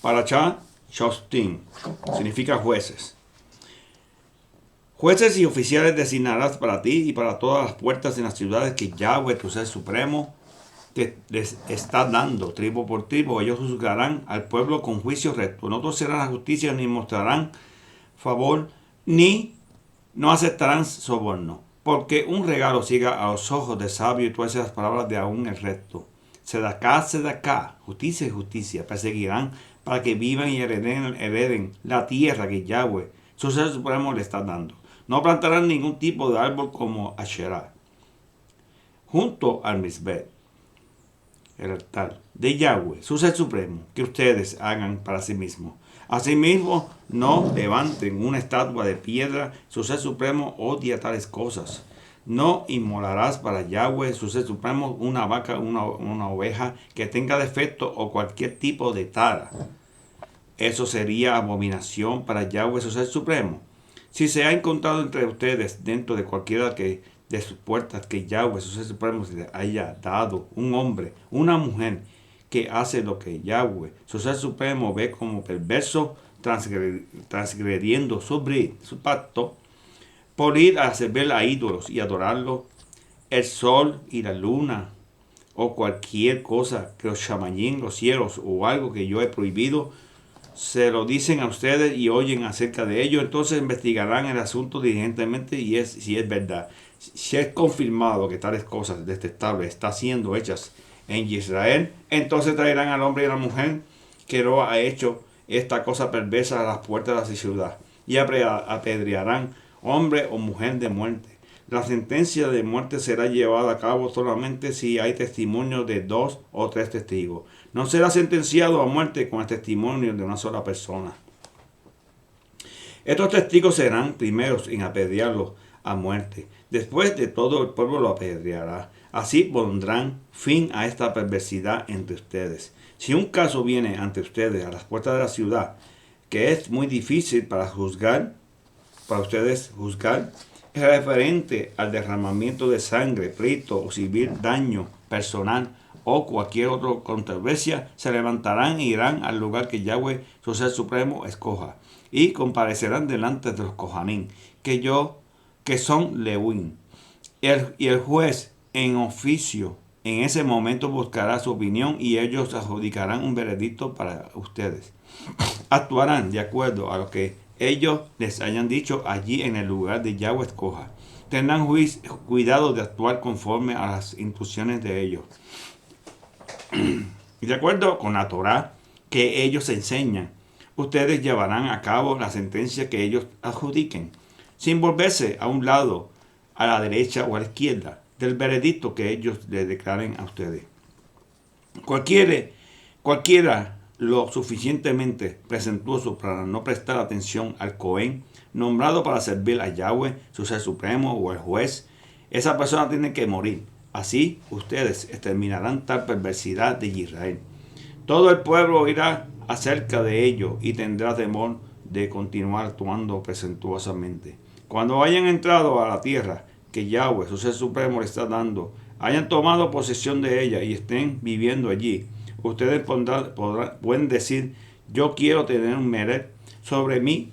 Parashá Shoftim significa jueces. Jueces y oficiales designarás para ti y para todas las puertas en las ciudades que Yahweh, tu ser supremo, te les está dando, tribu por tribu. Ellos juzgarán al pueblo con juicio recto. No torcerán la justicia, ni mostrarán favor, ni no aceptarán soborno. Porque un regalo siga a los ojos del sabio y tuerce las palabras de aún el recto. Sedaká, justicia y justicia, perseguirán para que vivan y hereden la tierra que Yahweh, su ser supremo, le está dando. No plantarán ningún tipo de árbol como Asherah. Junto al Misbet, el altar de Yahweh, su ser supremo, que ustedes hagan para sí mismos. Asimismo, no levanten una estatua de piedra, su ser supremo odia tales cosas. No inmolarás para Yahweh, su ser supremo, una vaca, una oveja que tenga defecto o cualquier tipo de tara. Eso sería abominación para Yahweh, su ser supremo. Si se ha encontrado entre ustedes, dentro de cualquiera de sus puertas, que Yahweh, su ser supremo, se le haya dado un hombre, una mujer, que hace lo que Yahweh, su ser supremo, ve como perverso, transgrediendo su pacto, por ir a servir a ídolos y adorarlo, el sol y la luna, o cualquier cosa que los shamayim, los cielos, o algo que yo he prohibido, se lo dicen a ustedes y oyen acerca de ello, entonces investigarán el asunto diligentemente y si es verdad. Si es confirmado que tales cosas detestables están siendo hechas en Israel, entonces traerán al hombre y a la mujer que lo ha hecho esta cosa perversa a las puertas de la ciudad y apedrearán hombre o mujer de muerte. La sentencia de muerte será llevada a cabo solamente si hay testimonio de 2 o 3 testigos. No será sentenciado a muerte con el testimonio de una sola persona. Estos testigos serán primeros en apedrearlo a muerte. Después de todo el pueblo lo apedreará. Así pondrán fin a esta perversidad entre ustedes. Si un caso viene ante ustedes a las puertas de la ciudad, que es muy difícil para ustedes juzgar, es referente al derramamiento de sangre, pleito o civil, daño personal o cualquier otra controversia, se levantarán e irán al lugar que Yahweh, su ser supremo, escoja, y comparecerán delante de los Kohanim, que son Levín. Y el juez en oficio en ese momento buscará su opinión y ellos adjudicarán un veredicto para ustedes. Actuarán de acuerdo a lo que ellos les hayan dicho allí en el lugar de Yahweh escoja. Tendrán cuidado de actuar conforme a las instrucciones de ellos. Y de acuerdo con la Torá que ellos enseñan, ustedes llevarán a cabo la sentencia que ellos adjudiquen, sin volverse a un lado, a la derecha o a la izquierda, del veredicto que ellos les declaren a ustedes. Cualquiera lo suficientemente presuntuoso para no prestar atención al Cohen, nombrado para servir a Yahweh, su ser supremo, o el juez, esa persona tiene que morir. Así ustedes exterminarán tal perversidad de Israel. Todo el pueblo oirá acerca de ello y tendrá temor de continuar actuando presuntuosamente. Cuando hayan entrado a la tierra que Yahweh, su ser supremo, le está dando, hayan tomado posesión de ella y estén viviendo allí, ustedes pueden decir: yo quiero tener un Melech sobre mí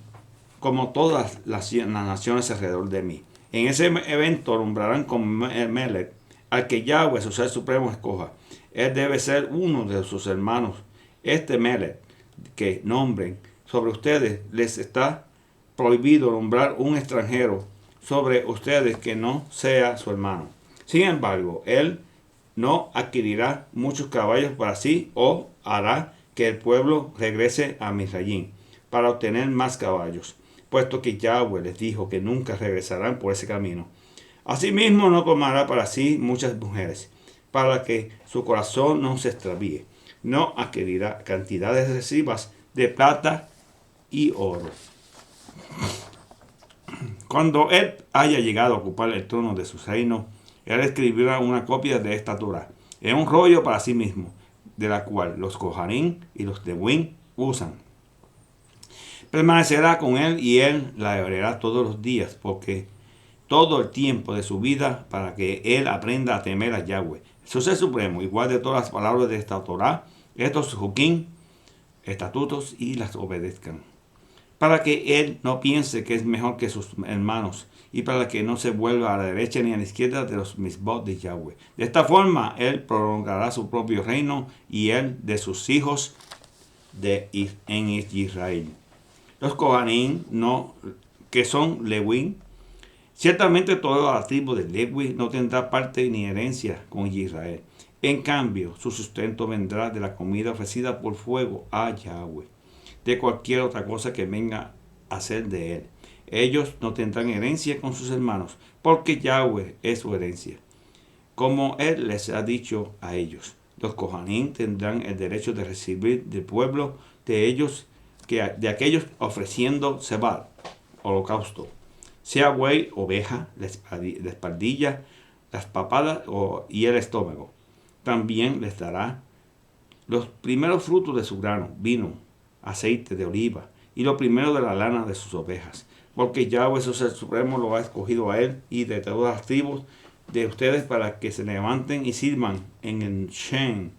como todas las naciones alrededor de mí. En ese evento nombrarán como Melech al que Yahweh, su ser supremo, escoja. Él debe ser uno de sus hermanos. Este Melech que nombren sobre ustedes, les está prohibido nombrar un extranjero sobre ustedes que no sea su hermano. Sin embargo, él no adquirirá muchos caballos para sí o hará que el pueblo regrese a Misrayim para obtener más caballos, puesto que Yahweh les dijo que nunca regresarán por ese camino. Asimismo, no tomará para sí muchas mujeres, para que su corazón no se extravíe. No adquirirá cantidades excesivas de plata y oro. Cuando él haya llegado a ocupar el trono de su reino, él escribirá una copia de esta Torá en un rollo para sí mismo, de la cual los Kohanim y los Levín usan. Permanecerá con él y él la leerá todos los días, porque todo el tiempo de su vida, para que él aprenda a temer a Yahweh, su ser supremo, igual de todas las palabras de esta Torá. Estos Jukim estatutos y las obedezcan, para que él no piense que es mejor que sus hermanos, y para que no se vuelva a la derecha ni a la izquierda de los misbot de Yahweh. De esta forma, él prolongará su propio reino y él de sus hijos en Israel. Los Kohanim, que son Leví, ciertamente toda la tribu de Leví no tendrá parte ni herencia con Israel. En cambio, su sustento vendrá de la comida ofrecida por fuego a Yahweh, de cualquier otra cosa que venga a ser de él. Ellos no tendrán herencia con sus hermanos, porque Yahweh es su herencia, como él les ha dicho a ellos. Los Kohanim tendrán el derecho de recibir del pueblo de ellos, de aquellos ofreciendo cebal, holocausto, sea buey, oveja, la espaldilla, las papadas y el estómago. También les dará los primeros frutos de su grano, vino, aceite de oliva, y lo primero de la lana de sus ovejas, porque Yahweh su ser supremo lo ha escogido a él y de todas las tribus de ustedes para que se levanten y sirvan en el Shem,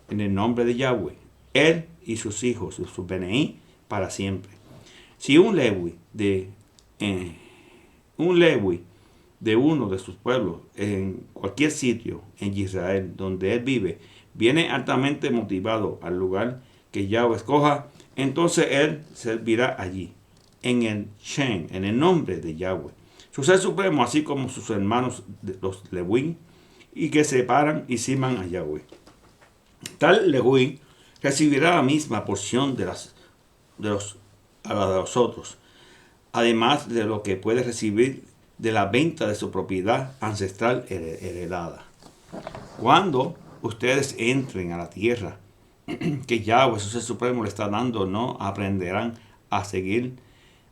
en el nombre de Yahweh, él y sus hijos, sus Beneí, para siempre. Si un Lewi de uno de sus pueblos en cualquier sitio en Israel donde él vive, viene altamente motivado al lugar que Yahweh escoja, entonces él servirá allí, en el Shem, en el nombre de Yahweh, su ser supremo, así como sus hermanos los Leví, y que se paran y sirvan a Yahweh. Tal Leví recibirá la misma porción de los otros, además de lo que puede recibir de la venta de su propiedad ancestral heredada. Cuando ustedes entren a la tierra que Yahweh, su ser supremo, le está dando, no aprenderán a seguir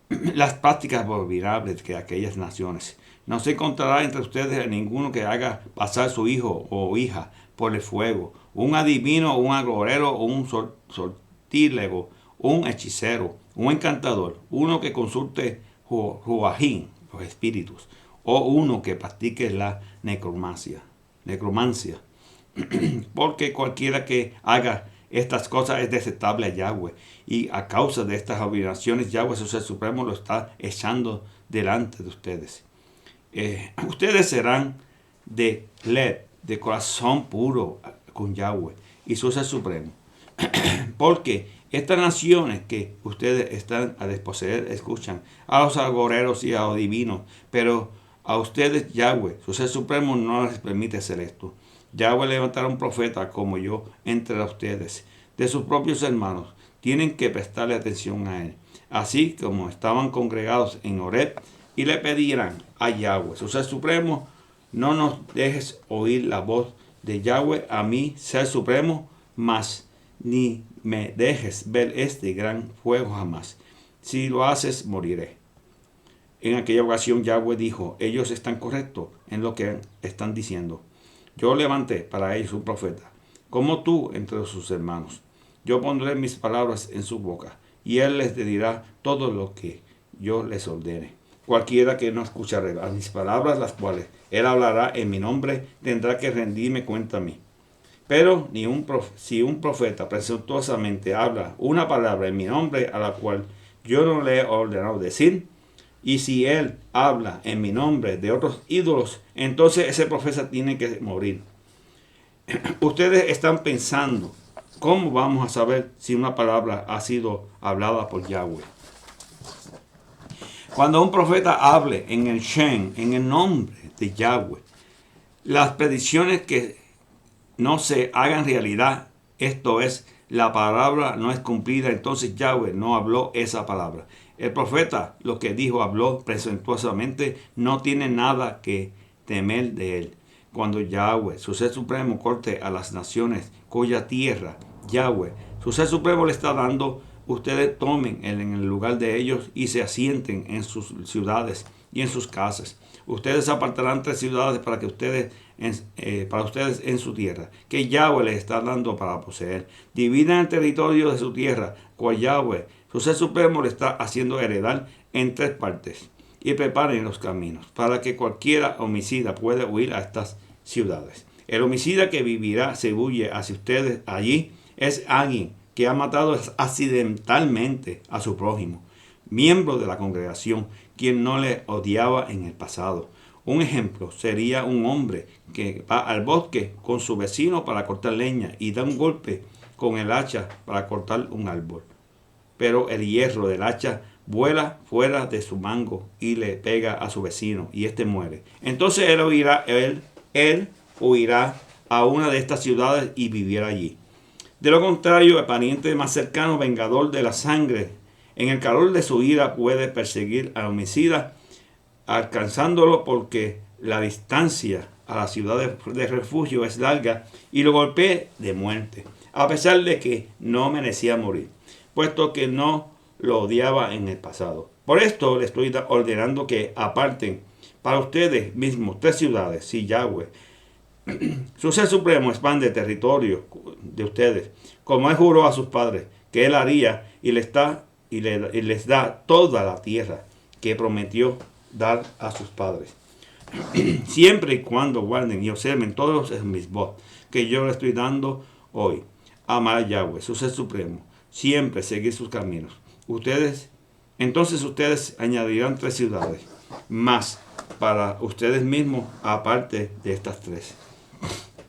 las prácticas abominables que aquellas naciones. No se encontrará entre ustedes a ninguno que haga pasar su hijo o hija por el fuego, un adivino, un agorero, un sortílego, un hechicero, un encantador, uno que consulte Ruajín, los espíritus, o uno que practique la necromancia. Porque cualquiera que haga estas cosas es detestable a Yahweh, y a causa de estas abominaciones Yahweh, su ser supremo, lo está echando delante de ustedes. Ustedes serán de corazón puro con Yahweh y su ser supremo, porque estas naciones que ustedes están a desposeer escuchan a los agoreros y a los divinos, pero a ustedes Yahweh, su ser supremo, no les permite hacer esto. Yahweh levantará un profeta como yo entre ustedes, de sus propios hermanos. Tienen que prestarle atención a él, así como estaban congregados en Horeb, y le pedirán a Yahweh, su ser supremo: no nos dejes oír la voz de Yahweh, a mí, ser supremo, mas ni me dejes ver este gran fuego jamás. Si lo haces, moriré. En aquella ocasión Yahweh dijo: ellos están correctos en lo que están diciendo. Yo levanté para ellos un profeta, como tú entre sus hermanos. Yo pondré mis palabras en su boca, y él les dirá todo lo que yo les ordene. Cualquiera que no escuchare a mis palabras, las cuales él hablará en mi nombre, tendrá que rendirme cuenta a mí. Pero si un profeta presuntuosamente habla una palabra en mi nombre, a la cual yo no le he ordenado decir, y si él habla en mi nombre de otros ídolos, entonces ese profeta tiene que morir. Ustedes están pensando: ¿cómo vamos a saber si una palabra ha sido hablada por Yahweh? Cuando un profeta hable en el Shem, en el nombre de Yahweh, las predicciones que no se hagan realidad, esto es, la palabra no es cumplida, entonces Yahweh no habló esa palabra. El profeta, lo que dijo, habló presuntuosamente, no tiene nada que temer de él. Cuando Yahweh, su ser supremo, corte a las naciones cuya tierra Yahweh, su ser supremo, le está dando, ustedes tomen en el lugar de ellos y se asienten en sus ciudades y en sus casas. Ustedes apartarán 3 ciudades para ustedes en su tierra, que Yahweh les está dando para poseer. Dividan el territorio de su tierra, cual Yahweh, su ser supremo, le está haciendo heredar en 3 partes. Y preparen los caminos para que cualquiera homicida pueda huir a estas ciudades. El homicida que vivirá se huye hacia ustedes allí es alguien que ha matado accidentalmente a su prójimo, miembro de la congregación, quien no le odiaba en el pasado. Un ejemplo sería un hombre que va al bosque con su vecino para cortar leña y da un golpe con el hacha para cortar un árbol. Pero el hierro del hacha vuela fuera de su mango y le pega a su vecino y éste muere. Entonces él huirá a una de estas ciudades y vivirá allí. De lo contrario, el pariente más cercano, vengador de la sangre, en el calor de su ira puede perseguir al homicida, alcanzándolo porque la distancia a la ciudad de refugio es larga y lo golpea de muerte, a pesar de que no merecía morir, puesto que no lo odiaba en el pasado. Por esto le estoy ordenando que aparten para ustedes mismos 3 ciudades, si Yahweh, su ser supremo, expande el territorio de ustedes, como él juró a sus padres que él haría y les da toda la tierra que prometió dar a sus padres. Siempre y cuando guarden y observen todos los mismos que yo les estoy dando hoy. Amar a Yahweh, su ser supremo, siempre seguir sus caminos. Entonces ustedes añadirán 3 ciudades más para ustedes mismos, aparte de estas 3,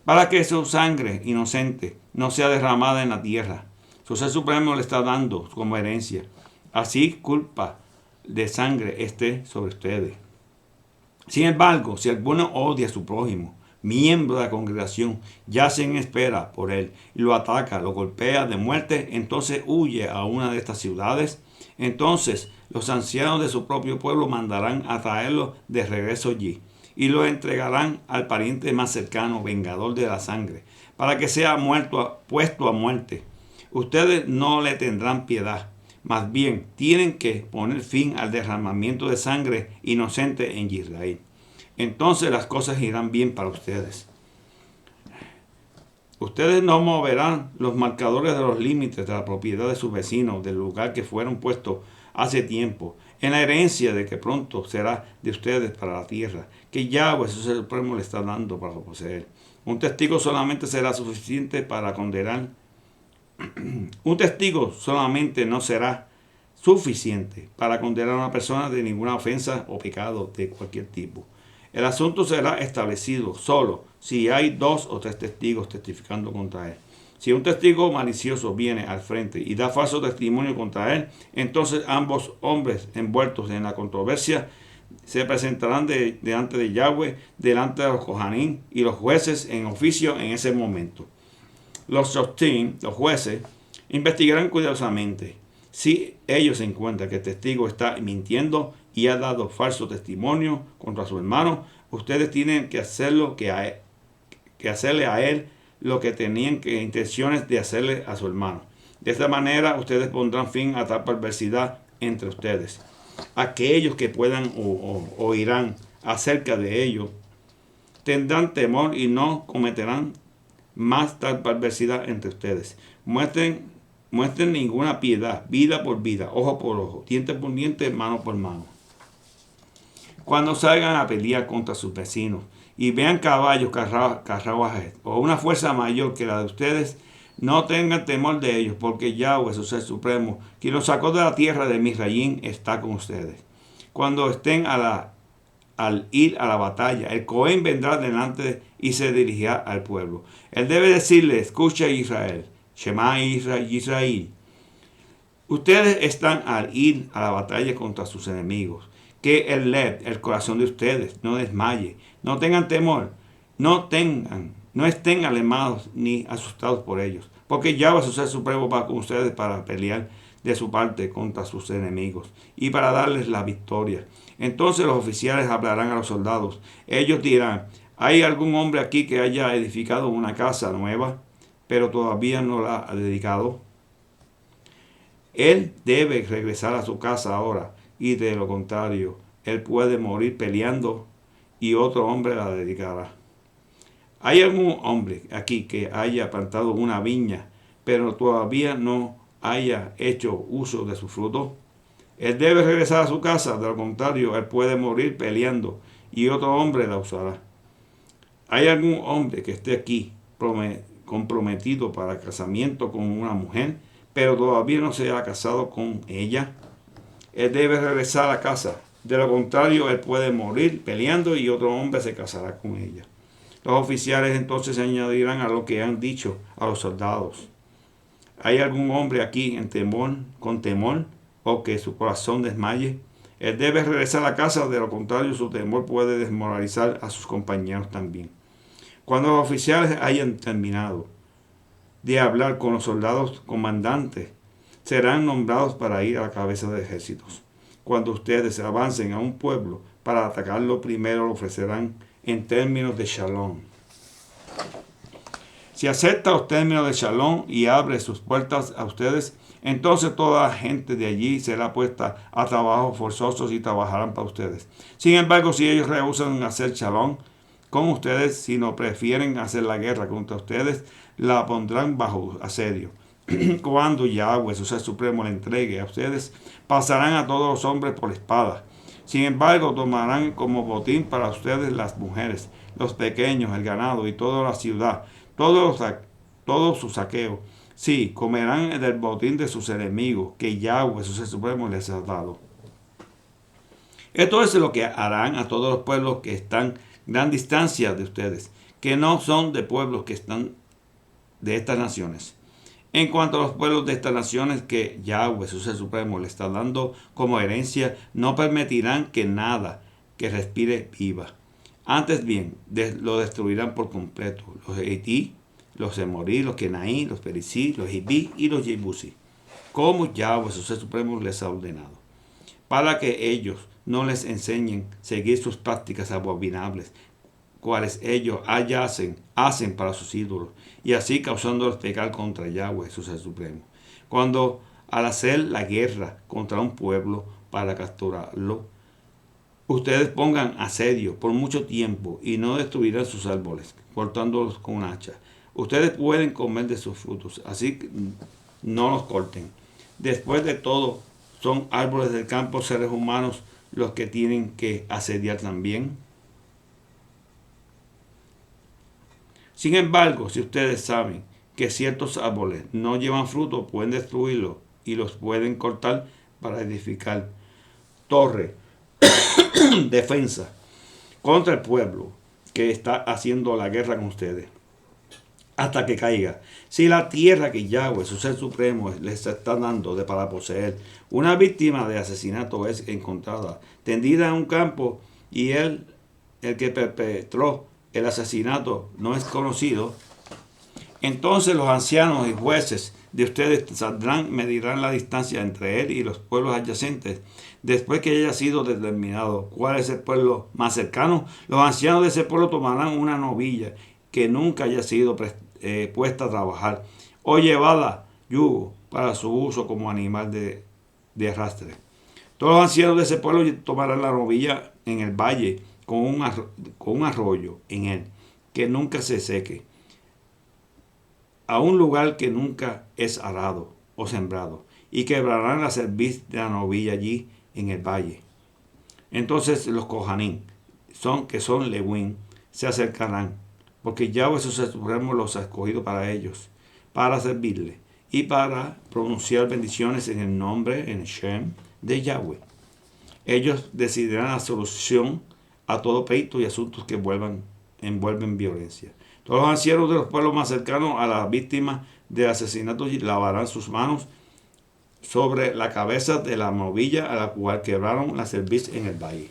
para que su sangre inocente no sea derramada en la tierra. Su ser supremo le está dando como herencia. Así culpa de sangre esté sobre ustedes. Sin embargo, si alguno odia a su prójimo, miembro de la congregación, yace en espera por él y lo ataca, lo golpea de muerte, entonces huye a una de estas ciudades. Entonces los ancianos de su propio pueblo mandarán a traerlo de regreso allí y lo entregarán al pariente más cercano, vengador de la sangre, para que sea puesto a muerte. Ustedes no le tendrán piedad, más bien tienen que poner fin al derramamiento de sangre inocente en Israel. Entonces las cosas irán bien para ustedes. Ustedes no moverán los marcadores de los límites de la propiedad de sus vecinos, del lugar que fueron puestos hace tiempo, en la herencia de que pronto será de ustedes para la tierra, que Yahweh, su ser supremo, le está dando para poseer. Un testigo solamente será suficiente para condenar. Un testigo solamente no será suficiente para condenar a una persona de ninguna ofensa o pecado de cualquier tipo. El asunto será establecido solo si hay 2 o 3 testigos testificando contra él. Si un testigo malicioso viene al frente y da falso testimonio contra él, entonces ambos hombres envueltos en la controversia se presentarán delante de Yahweh, delante de los Kohanim y los jueces en oficio en ese momento. Los shoftim, los jueces, investigarán cuidadosamente. Si ellos encuentran que el testigo está mintiendo y ha dado falso testimonio contra su hermano, ustedes tienen que hacerle a él lo que tenían intenciones de hacerle a su hermano. De esta manera ustedes pondrán fin a tal perversidad entre ustedes. Aquellos que puedan o oirán acerca de ello tendrán temor y no cometerán más tal perversidad entre ustedes. Muestren ninguna piedad, vida por vida, ojo por ojo, diente por diente, mano por mano. Cuando salgan a pelear contra sus vecinos y vean caballos, carruajes o una fuerza mayor que la de ustedes, no tengan temor de ellos, porque Yahweh, su ser supremo, quien los sacó de la tierra de Misraín, está con ustedes. Cuando estén al ir a la batalla, el Cohen vendrá delante y se dirigirá al pueblo. Él debe decirle: escucha Israel, Shema Israel. Ustedes están al ir a la batalla contra sus enemigos. Que el corazón de ustedes, no desmaye. No tengan temor. No estén alarmados ni asustados por ellos. Porque Yahweh, su ser supremo, va con ustedes para pelear de su parte contra sus enemigos y para darles la victoria. Entonces los oficiales hablarán a los soldados. Ellos dirán: ¿hay algún hombre aquí que haya edificado una casa nueva, pero todavía no la ha dedicado? Él debe regresar a su casa ahora, y de lo contrario, él puede morir peleando y otro hombre la dedicará. ¿Hay algún hombre aquí que haya plantado una viña, pero todavía no haya hecho uso de su fruto? Él debe regresar a su casa, de lo contrario, él puede morir peleando y otro hombre la usará. ¿Hay algún hombre que esté aquí comprometido para casamiento con una mujer, pero todavía no se ha casado con ella, él debe regresar a casa. De lo contrario, él puede morir peleando y otro hombre se casará con ella. Los oficiales entonces añadirán a lo que han dicho a los soldados: ¿hay algún hombre aquí con temor, o que su corazón desmaye? Él debe regresar a casa, de lo contrario su temor puede desmoralizar a sus compañeros también. Cuando los oficiales hayan terminado de hablar con los soldados comandantes, serán nombrados para ir a la cabeza de ejércitos. Cuando ustedes avancen a un pueblo para atacarlo, primero lo ofrecerán en términos de shalom. Si acepta los términos de shalom y abre sus puertas a ustedes, entonces toda la gente de allí será puesta a trabajos forzosos y trabajarán para ustedes. Sin embargo, si ellos rehusan hacer shalom con ustedes, si no prefieren hacer la guerra contra ustedes, la pondrán bajo asedio. Cuando Yahweh, su ser supremo, le entregue a ustedes, pasarán a todos los hombres por espada. Sin embargo, tomarán como botín para ustedes las mujeres, los pequeños, el ganado y toda la ciudad, todo su saqueo. Sí, comerán del botín de sus enemigos, que Yahweh, su ser supremo, les ha dado. Esto es lo que harán a todos los pueblos que están gran distancia de ustedes, que no son de pueblos que están de estas naciones. En cuanto a los pueblos de estas naciones que Yahweh, su ser supremo, le está dando como herencia, no permitirán que nada que respire viva. Antes bien, lo destruirán por completo. Los Etí, los Emorí, los Kenaí, los Perizí, los Hibí y los Yebusi, como Yahweh, su ser supremo, les ha ordenado, para que ellos no les enseñen a seguir sus prácticas abominables, cuales ellos hacen para sus ídolos, y así causándolos pecar contra Yahweh, su ser supremo. Cuando al hacer la guerra contra un pueblo para capturarlo, ustedes pongan asedio por mucho tiempo y no destruirán sus árboles, cortándolos con un hacha. Ustedes pueden comer de sus frutos, así que no los corten. Después de todo, son árboles del campo, seres humanos, los que tienen que asediar también. Sin embargo, si ustedes saben que ciertos árboles no llevan fruto, pueden destruirlos y los pueden cortar para edificar torre, defensa contra el pueblo que está haciendo la guerra con ustedes, hasta que caiga. Si la tierra que Yahweh, su ser supremo, les está dando para poseer, una víctima de asesinato es encontrada, tendida en un campo, y el que perpetró el asesinato no es conocido, entonces los ancianos y jueces de ustedes saldrán, medirán la distancia entre él y los pueblos adyacentes. Después que haya sido determinado cuál es el pueblo más cercano, los ancianos de ese pueblo tomarán una novilla que nunca haya sido puesta a trabajar, o llevada yugo para su uso como animal de arrastre. Todos los ancianos de ese pueblo tomarán la novilla en el valle con un arroyo en él, que nunca se seque, a un lugar que nunca es arado o sembrado, y quebrarán la cerviz de la novilla allí en el valle. Entonces los Kohanim, que son Lewín, se acercarán, porque Yahweh su ser supremo los ha escogido para ellos, para servirle y para pronunciar bendiciones en el nombre, en el Shem de Yahweh. Ellos decidirán la solución a todo pleito y asuntos que envuelven violencia. Todos los ancianos de los pueblos más cercanos a las víctimas de asesinato lavarán sus manos sobre la cabeza de la novilla a la cual quebraron la cerviz en el valle.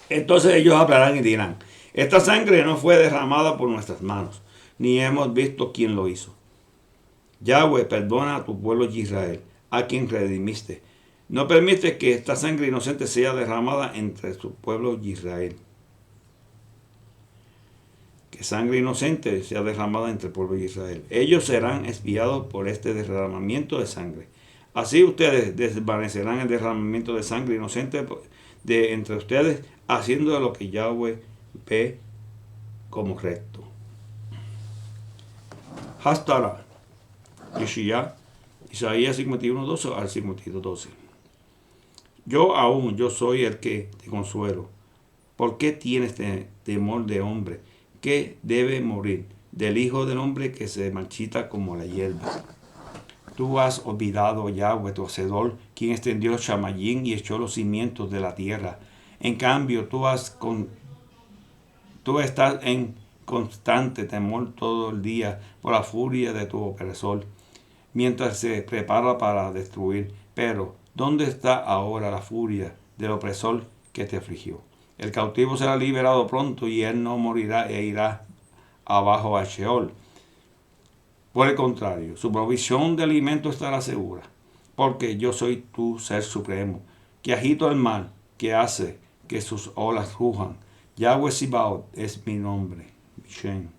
Entonces ellos hablarán y dirán: esta sangre no fue derramada por nuestras manos, ni hemos visto quién lo hizo. Yahweh, perdona a tu pueblo Israel, a quien redimiste. No permite que esta sangre inocente sea derramada entre tu pueblo Israel. Que sangre inocente sea derramada entre el pueblo de Israel. Ellos serán espiados por este derramamiento de sangre. Así ustedes desvanecerán el derramamiento de sangre inocente de entre ustedes, haciendo lo que Yahweh ve como recto. Hastara, Yeshaya, Isaías 51:12 al 52:12. Yo soy el que te consuelo. ¿Por qué tienes temor de hombre que debe morir, del hijo del hombre que se marchita como la hierba? Tú has olvidado, Yahweh, tu Hacedor, quien extendió Shamayim y echó los cimientos de la tierra. En cambio, tú estás en constante temor todo el día por la furia de tu opresor, mientras se prepara para destruir. Pero, ¿dónde está ahora la furia del opresor que te afligió? El cautivo será liberado pronto y él no morirá e irá abajo a Sheol. Por el contrario, su provisión de alimento estará segura, porque yo soy tu ser supremo, que agito el mar, que hace que sus olas rujan. Yahweh Sibaot es mi nombre, Shem.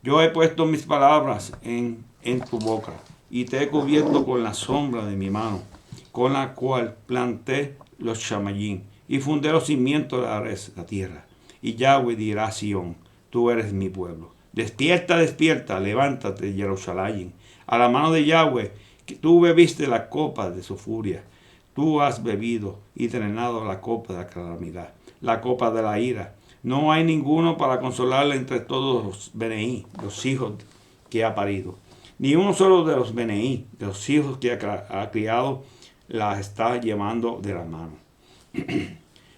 Yo he puesto mis palabras en tu boca, y te he cubierto con la sombra de mi mano, con la cual planté los Shamayim, y fundé los cimientos de la tierra. Y Yahweh dirá a Sión, tú eres mi pueblo. Despierta, despierta, levántate, Jerusalén. A la mano de Yahweh, que tú bebiste la copa de su furia. Tú has bebido y drenado la copa de la calamidad, la copa de la ira. No hay ninguno para consolarle entre todos los Beneí, los hijos que ha parido. Ni uno solo de los Beneí, de los hijos que ha criado, la está llevando de la mano.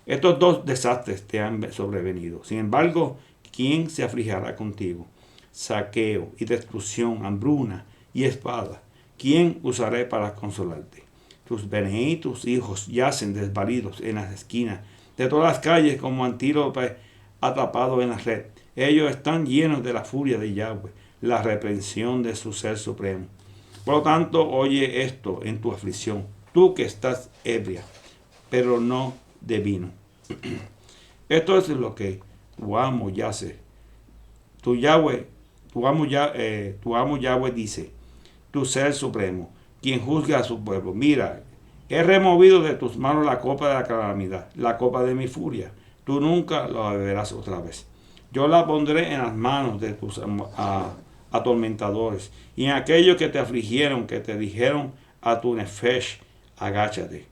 Estos dos desastres te han sobrevenido. Sin embargo, ¿quién se afligirá contigo? Saqueo y destrucción, hambruna y espada. ¿Quién usaré para consolarte? Tus Beneí, tus hijos, yacen desvalidos en las esquinas de todas las calles como antílope atrapado en la red. Ellos están llenos de la furia de Yahweh, la reprensión de su ser supremo. Por lo tanto, oye esto en tu aflicción, tú que estás ebria, pero no de vino. Esto es lo que tu amo Yahweh, tu amo Yahweh dice, tu ser supremo, quien juzga a su pueblo. Mira, he removido de tus manos la copa de la calamidad, la copa de mi furia. Tú nunca la beberás otra vez. Yo la pondré en las manos de tus atormentadores y en aquellos que te afligieron, que te dijeron a tu nefesh, agáchate,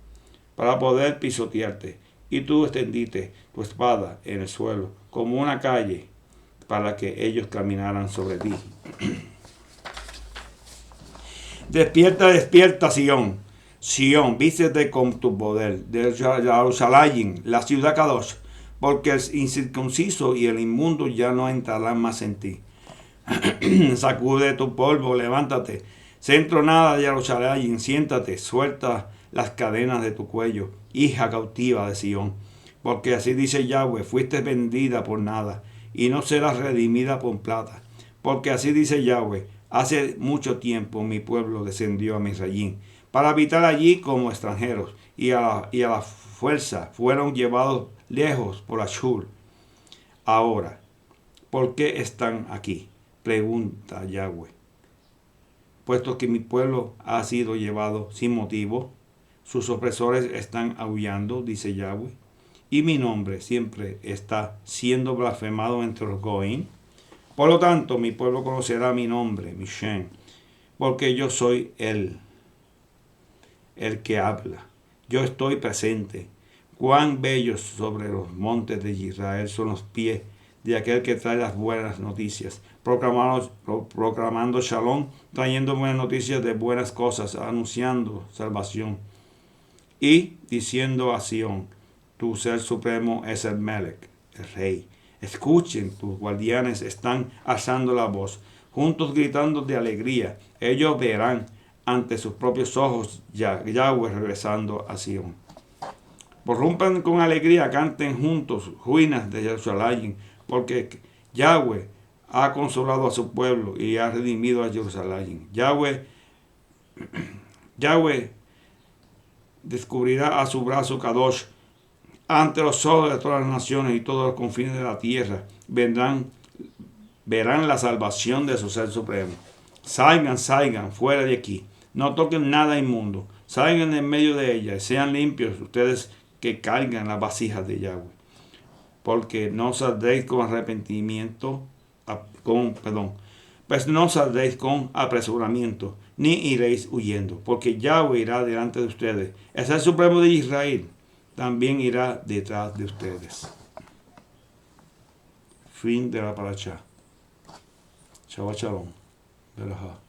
para poder pisotearte. Y tú extendiste tu espada en el suelo, como una calle, para que ellos caminaran sobre ti. Despierta, despierta, Sión. Sión, vístete con tu poder. De Jerusalén, la ciudad Kadosh, porque el incircunciso y el inmundo ya no entrarán más en ti. Sacude tu polvo, levántate. Sé entronada de Jerusalén, siéntate, suelta las cadenas de tu cuello, hija cautiva de Sión. Porque así dice Yahweh, fuiste vendida por nada, y no serás redimida por plata. Porque así dice Yahweh, hace mucho tiempo mi pueblo descendió a Misrayim, para habitar allí como extranjeros, y a la fuerza fueron llevados lejos por Ashur. Ahora, ¿por qué están aquí? Pregunta Yahweh. Puesto que mi pueblo ha sido llevado sin motivo, sus opresores están aullando, dice Yahweh, y mi nombre siempre está siendo blasfemado entre los Goim. Por lo tanto, mi pueblo conocerá mi nombre, mi Shem, porque yo soy el que habla. Yo estoy presente. Cuán bellos sobre los montes de Israel son los pies de aquel que trae las buenas noticias, proclamando shalom, trayendo buenas noticias de buenas cosas, anunciando salvación, y diciendo a Sión, tu ser supremo es el Melech, el rey. Escuchen, tus guardianes están alzando la voz, juntos gritando de alegría. Ellos verán ante sus propios ojos Yahweh regresando a Sión. Prorrumpan con alegría, canten juntos, ruinas de Jerusalén, porque Yahweh ha consolado a su pueblo y ha redimido a Jerusalén. Yahweh descubrirá a su brazo Kadosh ante los ojos de todas las naciones, y todos los confines de la tierra verán la salvación de su ser supremo. Salgan fuera de aquí, no toquen nada inmundo, salgan en medio de ella y sean limpios ustedes que cargan las vasijas de Yahweh, porque no saldréis con arrepentimiento, pues no saldréis con apresuramiento, ni iréis huyendo, porque Yahweh irá delante de ustedes. El ser supremo de Israel también irá detrás de ustedes. Fin de la paracha. Shabbat shalom. Berajá.